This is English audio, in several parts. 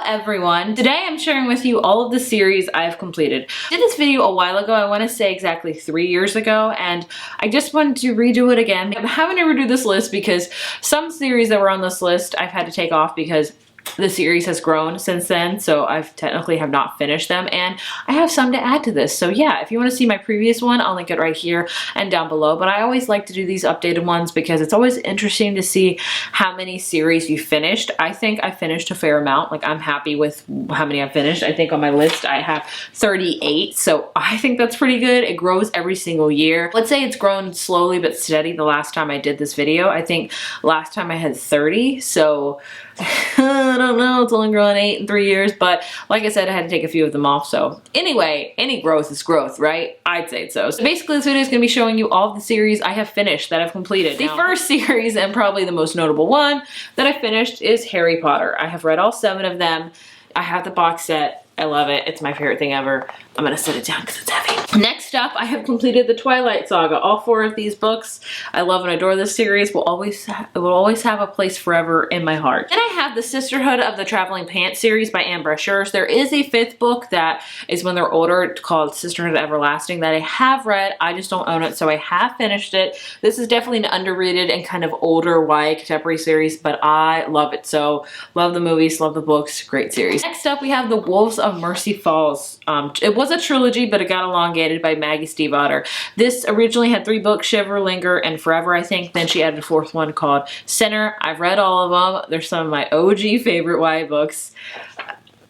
everyone. Today I'm sharing with you all of the series I've completed. I did this video a while ago, I want to say exactly 3 years ago, and I just wanted to redo it again. I'm having to redo this list because some series that were on this list I've had to take off because the series has grown since then, so I've technically have not finished them, and I have some to add to this. So yeah, if you want to see my previous one, I'll link it right here and down below, but I always like to do these updated ones because it's always interesting to see how many series you finished. I think I finished a fair amount. Like, I'm happy with how many I've finished. I think on my list I have 38, so I think that's pretty good. It grows every single year. Let's say it's grown slowly but steady the last time I did this video. I think last time I had 30, so I don't know, it's only grown 8 in 3 years, but like I said, I had to take a few of them off. So anyway, any growth is growth, right? I'd say so. So basically this video is going to be showing you all of the series I have finished that I've completed. The first series, and probably the most notable one that I finished, is Harry Potter. I have read all 7 of them. I have the box set. I love it. It's my favorite thing ever. I'm gonna set it down because it's heavy. Next up, I have completed the Twilight Saga. All 4 of these books. I love and adore this series. It will always have a place forever in my heart. Then I have the Sisterhood of the Traveling Pants series by Anne Brashares. There is a 5th book that is when they're older called Sisterhood of Everlasting that I have read. I just don't own it, so I have finished it. This is definitely an underrated and kind of older YA contemporary series, but I love it. So love the movies, love the books, great series. Next up, we have The Wolves of Mercy Falls. It was a trilogy, but it got elongated by Maggie Stiefvater. This originally had 3 books, Shiver, Linger, and Forever, I think. Then she added a 4th one called Sinner. I've read all of them. They're some of my OG favorite YA books.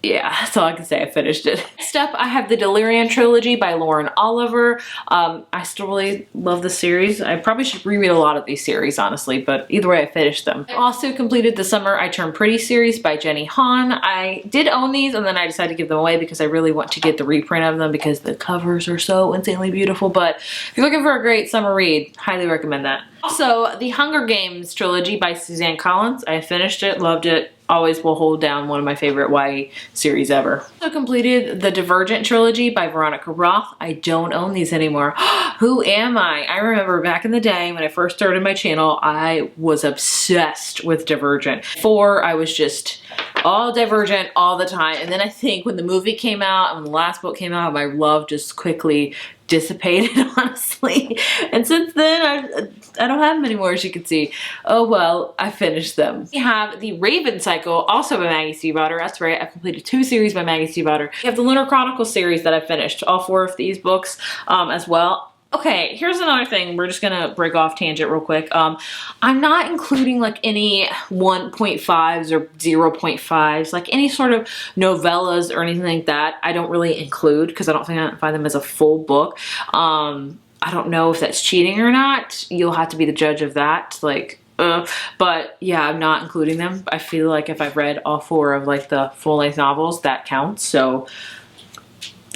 Yeah, that's all I can say. I finished it. Next up, I have the Delirium trilogy by Lauren Oliver. I still really love the series. I probably should reread a lot of these series, honestly, but either way, I finished them. I also completed the Summer I Turned Pretty series by Jenny Han. I did own these, and then I decided to give them away because I really want to get the reprint of them because the covers are so insanely beautiful. But if you're looking for a great summer read, highly recommend that. Also, the Hunger Games trilogy by Suzanne Collins. I finished it, loved it. Always will hold down one of my favorite YA series ever. Also completed the Divergent trilogy by Veronica Roth. I don't own these anymore. Who am I? I remember back in the day when I first started my channel, I was obsessed with Divergent. Before, I was just all Divergent all the time. And then I think when the movie came out and when the last book came out, my love just quickly dissipated, honestly. And since then, I don't have them anymore, as you can see. Oh well, I finished them. We have the Raven Cycle, also by Maggie Stiefvater. That's right, I've completed 2 series by Maggie Stiefvater. We have the Lunar Chronicles series that I finished, all 4 of these books as well. Okay, here's another thing. We're just gonna break off tangent real quick. I'm not including like any 1.5s or 0.5s, like any sort of novellas or anything like that. I don't really include because I don't think I can find them as a full book. I don't know if that's cheating or not. You'll have to be the judge of that. Like, but yeah, I'm not including them. I feel like if I've read all 4 of like the full-length novels, that counts. So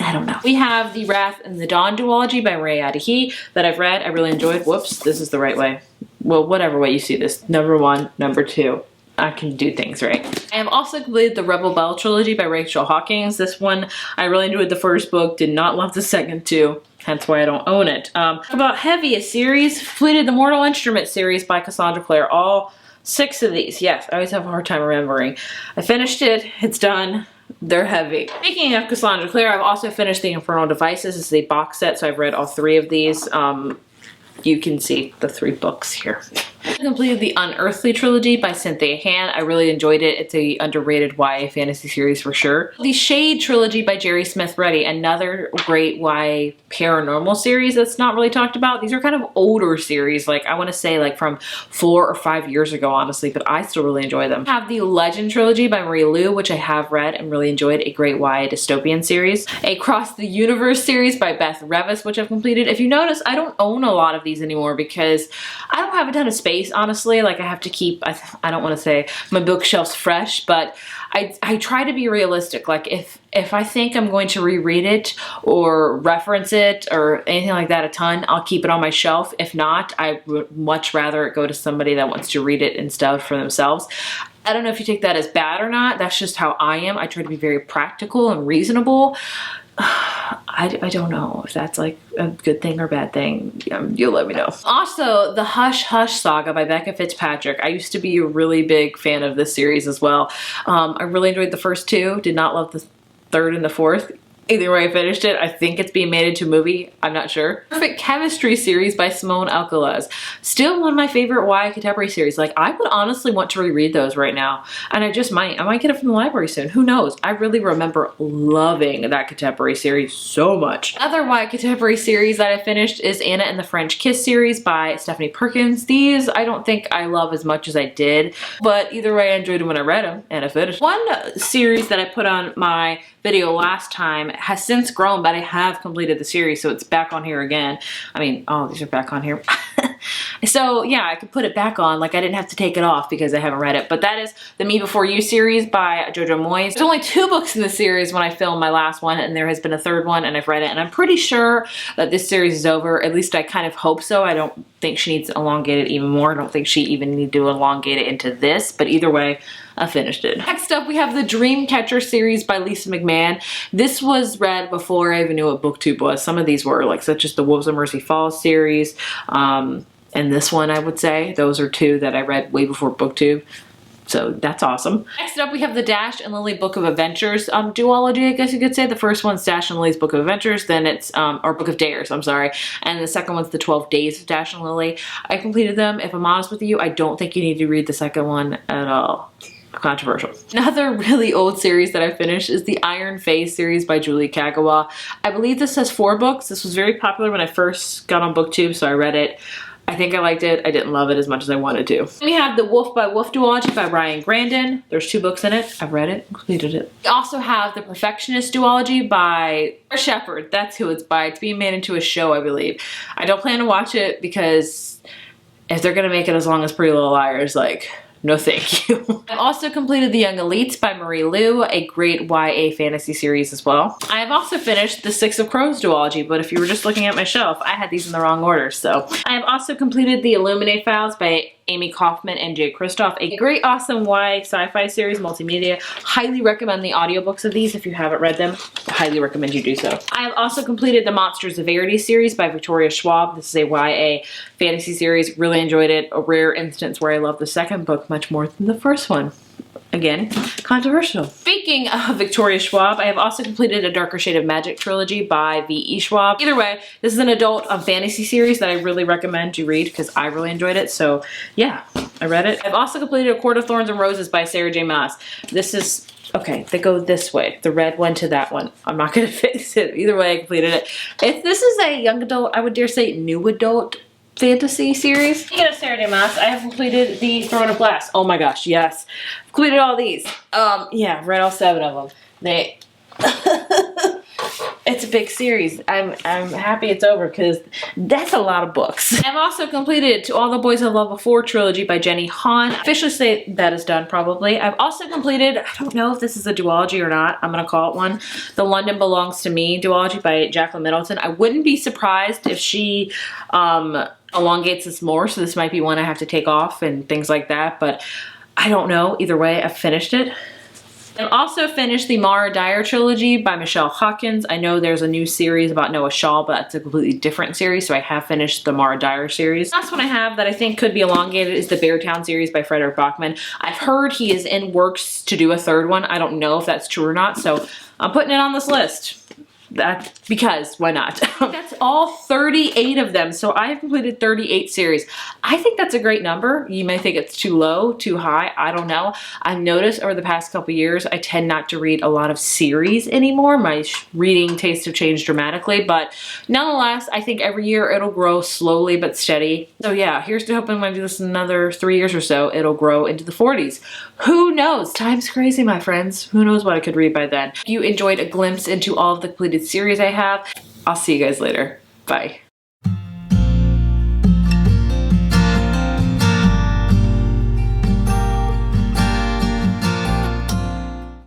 I don't know. We have The Wrath and the Dawn duology by Ray Adahi that I've read. I really enjoyed. Whoops, this is the right way. Well, whatever way you see this. Number 1, number 2. I can do things right. I have also completed the Rebel Belle trilogy by Rachel Hawkins. This one, I really enjoyed the first book, did not love the second 2. Hence why I don't own it. About Heavy, a series, completed the Mortal Instrument series by Cassandra Clare. All 6 of these. Yes, I always have a hard time remembering. I finished it. It's done. They're heavy. Speaking of Cassandra Clare, I've also finished the Infernal Devices. This is a box set, so I've read all 3 of these. You can see the 3 books here. I completed the Unearthly trilogy by Cynthia Han. I really enjoyed it. It's a underrated YA fantasy series for sure. The Shade trilogy by Jerry Smith Reddy, another great YA paranormal series that's not really talked about. These are kind of older series, like I want to say like from 4 or 5 years ago, honestly, but I still really enjoy them. I have the Legend trilogy by Marie Lu, which I have read and really enjoyed, a great YA dystopian series. A Cross the Universe series by Beth Revis, which I've completed. If you notice, I don't own a lot of these anymore because I don't have a ton of space, honestly. Like, I have to keep, I don't want to say my bookshelves fresh, but I try to be realistic. Like, if I think I'm going to reread it or reference it or anything like that a ton, I'll keep it on my shelf. If not, I would much rather it go to somebody that wants to read it instead for themselves. I don't know if you take that as bad or not. That's just how I am. I try to be very practical and reasonable. I don't know if that's like a good thing or bad thing. You'll let me know. Also, the Hush Hush Saga by Becca Fitzpatrick. I used to be a really big fan of this series as well. I really enjoyed the first two, did not love the third and the fourth. Either way, I finished it. I think it's being made into a movie. I'm not sure. Perfect Chemistry series by Simone Alcaraz. Still one of my favorite YA contemporary series. Like, I would honestly want to reread those right now. And I just might. I might get it from the library soon. Who knows? I really remember loving that contemporary series so much. Another YA contemporary series that I finished is Anna and the French Kiss series by Stephanie Perkins. These I don't think I love as much as I did. But either way, I enjoyed them when I read them and I finished. One series that I put on my video last time has since grown, but I have completed the series, so it's back on here again. I mean, oh, these are back on here. So yeah, I could put it back on, like I didn't have to take it off because I haven't read it. But that is the Me Before You series by Jojo Moyes. There's only 2 books in the series when I filmed my last one, and there has been a 3rd one, and I've read it, and I'm pretty sure that this series is over. At least I kind of hope so. I don't think she needs to elongate it even more. I don't think she even need to elongate it into this, but either way, I finished it. Next up, we have the Dreamcatcher series by Lisa McMahon. This was read before I even knew what BookTube was. Some of these were, like, such as the Wolves of Mercy Falls series, and this one, I would say. Those are 2 that I read way before BookTube. So that's awesome. Next up, we have the Dash and Lily Book of Adventures duology, I guess you could say. The first one's Dash and Lily's Book of Adventures, then it's, or Book of Dares, I'm sorry. And the second one's the 12 Days of Dash and Lily. I completed them. If I'm honest with you, I don't think you need to read the second one at all. Controversial. Another really old series that I finished is the Iron Face series by Julie Kagawa. I believe this has 4 books. This was very popular when I first got on BookTube, so I read it. I think I liked it. I didn't love it as much as I wanted to. Then we have the Wolf by Wolf duology by Ryan Grandin. There's 2 books in it. I've read it, completed it. We also have the Perfectionist duology by Shepard. That's who it's by. It's being made into a show, I believe. I don't plan to watch it because if they're gonna make it as long as Pretty Little Liars, like, no thank you. I've also completed The Young Elites by Marie Lu, a great YA fantasy series as well. I have also finished the Six of Crows duology, but if you were just looking at my shelf, I had these in the wrong order, so. I have also completed The Illuminate Files by Amy Kaufman and Jay Kristoff, a great, awesome YA sci-fi series, multimedia. Highly recommend the audiobooks of these if you haven't read them. Highly recommend you do so. I have also completed the Monsters of Verity series by Victoria Schwab. This is a YA fantasy series. Really enjoyed it. A rare instance where I love the second book much more than the first one. Again, controversial. Speaking of Victoria Schwab, I have also completed a Darker Shade of Magic trilogy by V.E. Schwab. Either way, this is an adult fantasy series that I really recommend you read because I really enjoyed it. So yeah, I read it. I've also completed A Court of Thorns and Roses by Sarah J. Maas. This is, okay, they go this way. The red one to that one. I'm not gonna fix it. Either way, I completed it. If this is a young adult, I would dare say new adult fantasy series. Speaking of Sarah J. Maas, I have completed the Throne of Glass. Oh my gosh, yes. I've completed all these. Yeah, read all 7 of them. They it's a big series. I'm happy it's over because that's a lot of books. I've also completed To All the Boys I Loved Before trilogy by Jenny Han. Officially say that is done probably. I've also completed, I don't know if this is a duology or not, I'm gonna call it one, The London Belongs to Me duology by Jacqueline Middleton. I wouldn't be surprised if she elongates this more, so this might be one I have to take off and things like that, but I don't know. Either way, I've finished it. I've also finished the Mara Dyer trilogy by Michelle Hawkins. I know there's a new series about Noah Shaw, but it's a completely different series, so I have finished the Mara Dyer series. The last one I have that I think could be elongated is the Beartown series by Frederick Bachman. I've heard he is in works to do a 3rd one. I don't know if that's true or not, so I'm putting it on this list. That's because why not? That's all 38 of them. So I have completed 38 series. I think that's a great number. You may think it's too low, too high. I don't know. I've noticed over the past couple years, I tend not to read a lot of series anymore. My reading tastes have changed dramatically, but nonetheless, I think every year it'll grow slowly but steady. So yeah, here's to hoping when I do this in another 3 years or so, it'll grow into the 40s. Who knows? Time's crazy, my friends. Who knows what I could read by then. If you enjoyed a glimpse into all of the completed series I have, I'll see you guys later. Bye.